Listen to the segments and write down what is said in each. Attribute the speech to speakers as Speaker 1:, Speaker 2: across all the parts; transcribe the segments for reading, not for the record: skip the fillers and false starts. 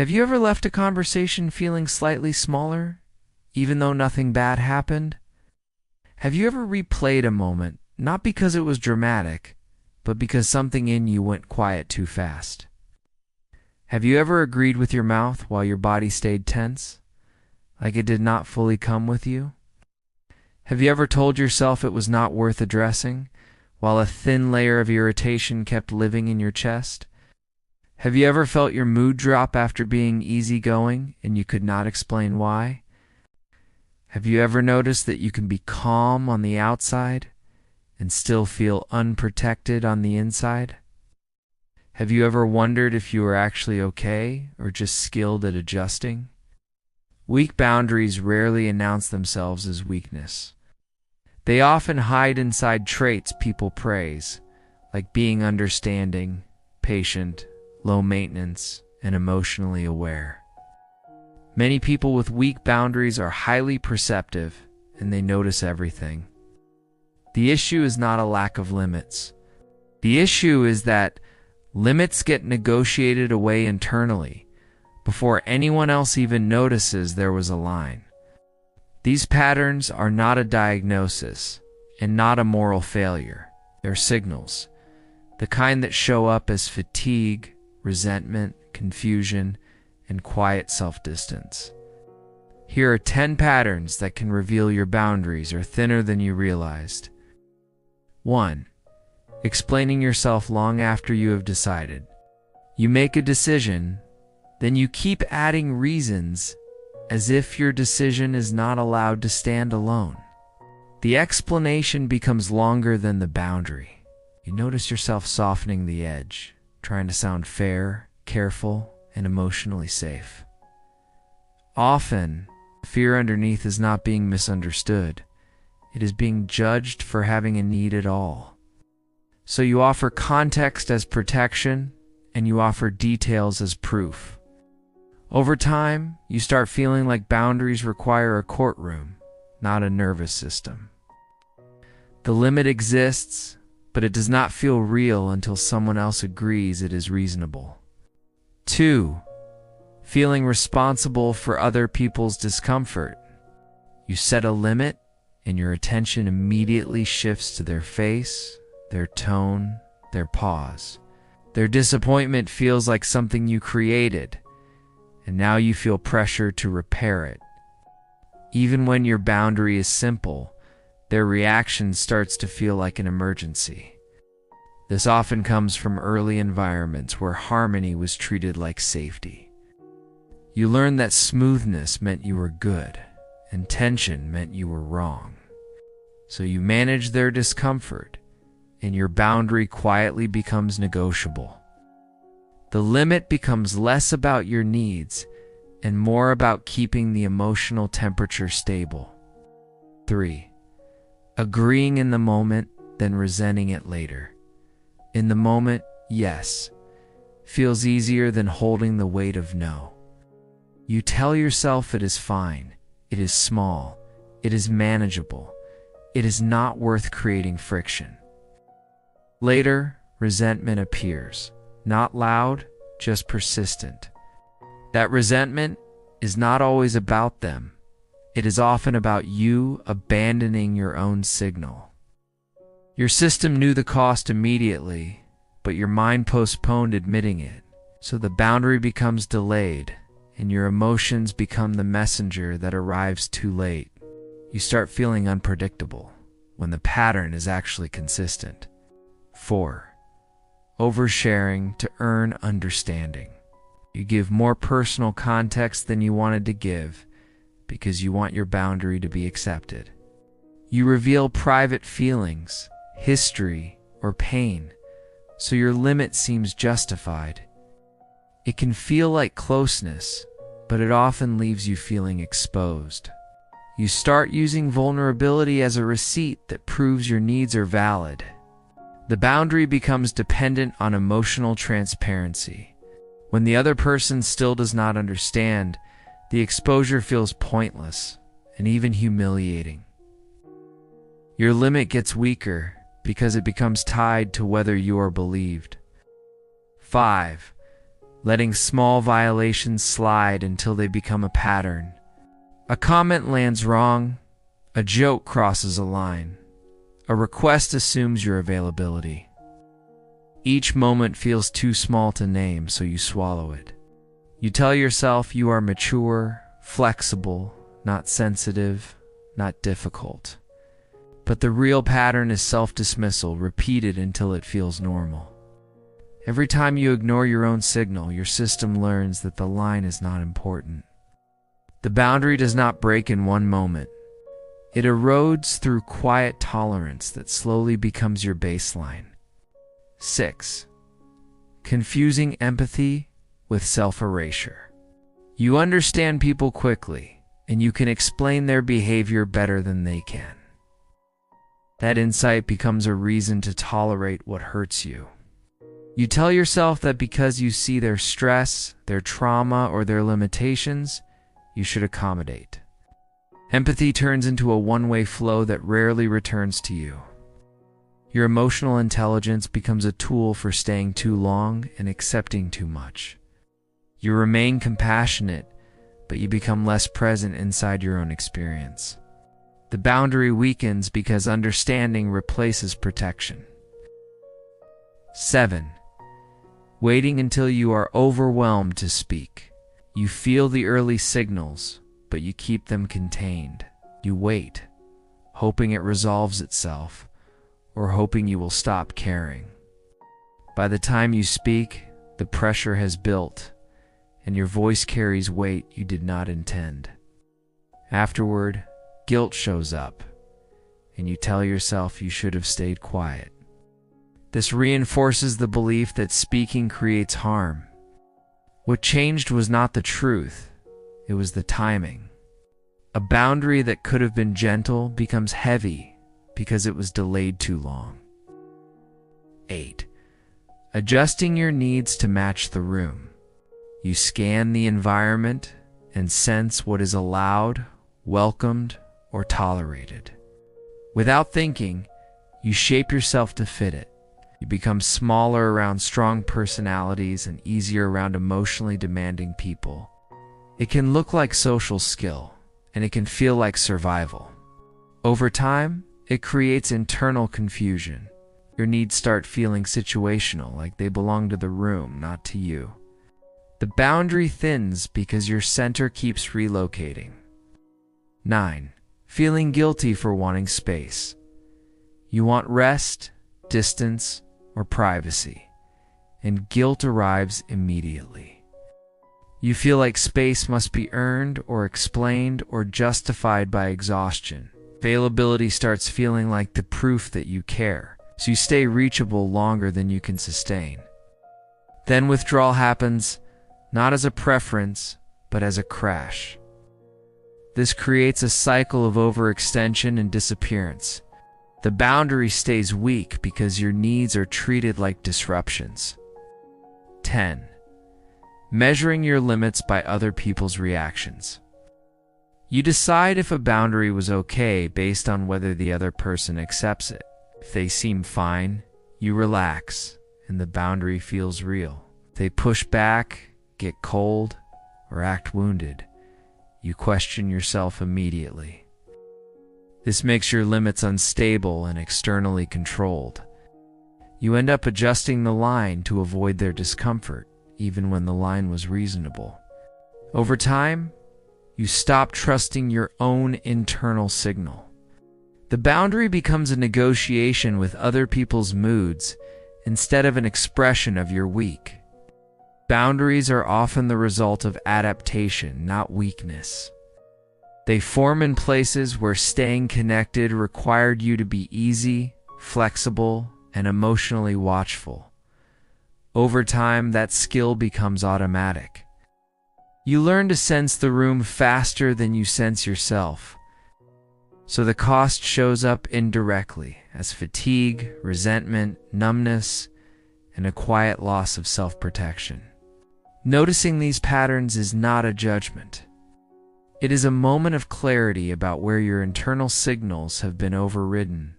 Speaker 1: Have you ever left a conversation feeling slightly smaller, even though nothing bad happened? Have you ever replayed a moment, not because it was dramatic, but because something in you went quiet too fast? Have you ever agreed with your mouth while your body stayed tense, like it did not fully come with you? Have you ever told yourself it was not worth addressing, while a thin layer of irritation kept living in your chest? Have you ever felt your mood drop after being easygoing and you could not explain why? Have you ever noticed that you can be calm on the outside and still feel unprotected on the inside? Have you ever wondered if you were actually okay or just skilled at adjusting? Weak boundaries rarely announce themselves as weakness. They often hide inside traits people praise, like being understanding, patient, low maintenance, and emotionally aware. Many people with weak boundaries are highly perceptive and they notice everything. The issue is not a lack of limits. The issue is that limits get negotiated away internally before anyone else even notices there was a line. These patterns are not a diagnosis and not a moral failure. They're signals, the kind that show up as fatigue, resentment, confusion, and quiet self-distance. Here are 10 patterns that can reveal your boundaries are thinner than you realized. 1. Explaining yourself long after you have decided. You make a decision, then you keep adding reasons as if your decision is not allowed to stand alone. The explanation becomes longer than the boundary. You notice yourself softening the edge, trying to sound fair, careful, and emotionally safe. Often, fear underneath is not being misunderstood. It is being judged for having a need at all. So you offer context as protection, and you offer details as proof. Over time, you start feeling like boundaries require a courtroom, not a nervous system. The limit exists, but it does not feel real until someone else agrees it is reasonable. 2. Feeling responsible for other people's discomfort. You set a limit, and your attention immediately shifts to their face, their tone, their pause. Their disappointment feels like something you created, and now you feel pressure to repair it. Even when your boundary is simple, their reaction starts to feel like an emergency. This often comes from early environments where harmony was treated like safety. You learned that smoothness meant you were good, and tension meant you were wrong. So you manage their discomfort, and your boundary quietly becomes negotiable. The limit becomes less about your needs and more about keeping the emotional temperature stable. 3. Agreeing in the moment, then resenting it later. In the moment, yes, feels easier than holding the weight of no. You tell yourself it is fine, it is small, it is manageable, it is not worth creating friction. Later, resentment appears, not loud, just persistent. That resentment is not always about them. It is often about you abandoning your own signal. Your system knew the cost immediately, but your mind postponed admitting it. So the boundary becomes delayed, and your emotions become the messenger that arrives too late. You start feeling unpredictable when the pattern is actually consistent. 4. Oversharing to earn understanding. You give more personal context than you wanted to give because you want your boundary to be accepted. You reveal private feelings, history, or pain, so your limit seems justified. It can feel like closeness, but it often leaves you feeling exposed. You start using vulnerability as a receipt that proves your needs are valid. The boundary becomes dependent on emotional transparency. When the other person still does not understand, the exposure feels pointless and even humiliating. Your limit gets weaker because it becomes tied to whether you are believed. 5. letting small violations slide until they become a pattern. A comment lands wrong, a joke crosses a line, a request assumes your availability. Each moment feels too small to name, so you swallow it. You tell yourself you are mature, flexible, not sensitive, not difficult. But the real pattern is self-dismissal, repeated until it feels normal. Every time you ignore your own signal, your system learns that the line is not important. The boundary does not break in one moment. It erodes through quiet tolerance that slowly becomes your baseline. 6. Confusing empathy with self-erasure. You understand people quickly, and you can explain their behavior better than they can. That insight becomes a reason to tolerate what hurts you. You tell yourself that because you see their stress, their trauma, or their limitations, you should accommodate. Empathy turns into a one-way flow that rarely returns to you. Your emotional intelligence becomes a tool for staying too long and accepting too much. You remain compassionate, but you become less present inside your own experience. The boundary weakens because understanding replaces protection. 7. Waiting until you are overwhelmed to speak. You feel the early signals, but you keep them contained. You wait, hoping it resolves itself, or hoping you will stop caring. By the time you speak, the pressure has built, and your voice carries weight you did not intend. Afterward, guilt shows up, and you tell yourself you should have stayed quiet. This reinforces the belief that speaking creates harm. What changed was not the truth, it was the timing. A boundary that could have been gentle becomes heavy because it was delayed too long. 8. Adjusting your needs to match the room. You scan the environment and sense what is allowed, welcomed, or tolerated. Without thinking, you shape yourself to fit it. You become smaller around strong personalities and easier around emotionally demanding people. It can look like social skill, and it can feel like survival. Over time, it creates internal confusion. Your needs start feeling situational, like they belong to the room, not to you. The boundary thins because your center keeps relocating. 9. Feeling guilty for wanting space. You want rest, distance, or privacy, and guilt arrives immediately. You feel like space must be earned or explained or justified by exhaustion. Availability starts feeling like the proof that you care, so you stay reachable longer than you can sustain. Then withdrawal happens, not as a preference, but as a crash. This creates a cycle of overextension and disappearance. The boundary stays weak because your needs are treated like disruptions. 10. Measuring your limits by other people's reactions. You decide if a boundary was okay based on whether the other person accepts it. If they seem fine, you relax, and the boundary feels real. If they push back, get cold, or act wounded, you question yourself immediately. This makes your limits unstable and externally controlled. You end up adjusting the line to avoid their discomfort, even when the line was reasonable. Over time, you stop trusting your own internal signal. The boundary becomes a negotiation with other people's moods instead of an expression of your weak. Boundaries are often the result of adaptation, not weakness. They form in places where staying connected required you to be easy, flexible, and emotionally watchful. Over time, that skill becomes automatic. You learn to sense the room faster than you sense yourself. So the cost shows up indirectly as fatigue, resentment, numbness, and a quiet loss of self-protection. Noticing these patterns is not a judgment. It is a moment of clarity about where your internal signals have been overridden.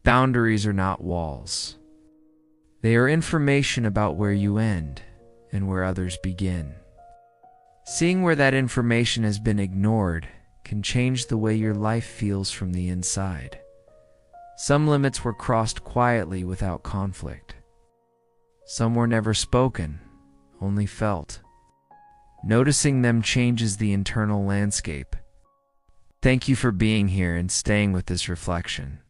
Speaker 1: Boundaries are not walls. They are information about where you end and where others begin. Seeing where that information has been ignored can change the way your life feels from the inside. Some limits were crossed quietly without conflict. Some were never spoken, only felt. Noticing them changes the internal landscape. Thank you for being here and staying with this reflection.